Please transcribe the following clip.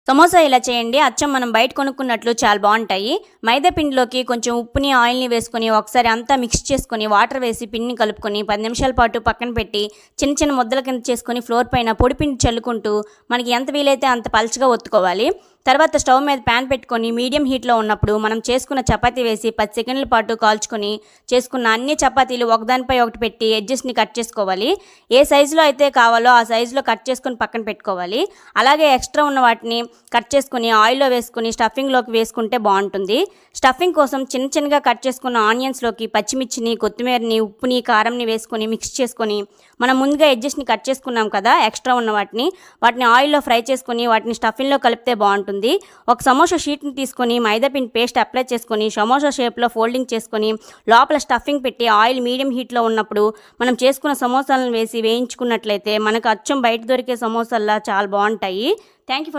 సమోసా ఇలా చేయండి. అచ్చం మనం బయట కొనుక్కున్నట్లు చాలా బాగుంటాయి. మైదా పిండిలోకి కొంచెం ఉప్పుని, ఆయిల్ని వేసుకొని ఒకసారి అంతా మిక్స్ చేసుకొని వాటర్ వేసి పిండిని కలుపుకొని 10 నిమిషాల పాటు పక్కన పెట్టి చిన్న చిన్న ముద్దల కింద చేసుకొని ఫ్లోర్ పైన పొడి పిండి చల్లుకుంటూ మనకి ఎంత వీలైతే అంత పలుచగా ఒత్తుకోవాలి. తర్వాత స్టవ్ మీద ప్యాన్ పెట్టుకొని మీడియం హీట్లో ఉన్నప్పుడు మనం చేసుకున్న చపాతీ వేసి 10 సెకండ్ల పాటు కాల్చుకొని చేసుకున్న అన్ని చపాతీలు ఒకదానిపై ఒకటి పెట్టి ఎడ్జెస్ని కట్ చేసుకోవాలి. ఏ సైజులో అయితే కావాలో ఆ సైజులో కట్ చేసుకొని పక్కన పెట్టుకోవాలి. అలాగే ఎక్స్ట్రా ఉన్న వాటిని కట్ చేసుకుని ఆయిల్లో వేసుకుని స్టఫింగ్లోకి వేసుకుంటే బాగుంటుంది. స్టఫింగ్ కోసం చిన్న చిన్నగా కట్ చేసుకున్న ఆనియన్స్లోకి పచ్చిమిర్చిని, కొత్తిమీరని, ఉప్పుని, కారంని వేసుకొని మిక్స్ చేసుకొని మనం ముందుగా ఎడ్జెస్ని కట్ చేసుకున్నాం కదా ఎక్స్ట్రా ఉన్న వాటిని ఆయిల్లో ఫ్రై చేసుకొని వాటిని స్టఫింగ్లో కలిపితే బాగుంటుంది. ఒక సమోసా షీట్ని తీసుకొని మైదాపిండి పేస్ట్ అప్లై చేసుకొని సమోసా షేప్లో ఫోల్డింగ్ చేసుకొని లోపల స్టఫింగ్ పెట్టి ఆయిల్ మీడియం హీట్లో ఉన్నప్పుడు మనం చేసుకున్న సమోసాలను వేసి వేయించుకున్నట్లయితే మనకు అచ్చం బయట దొరికే సమోసాల్లా చాలా బాగుంటాయి. Thank you for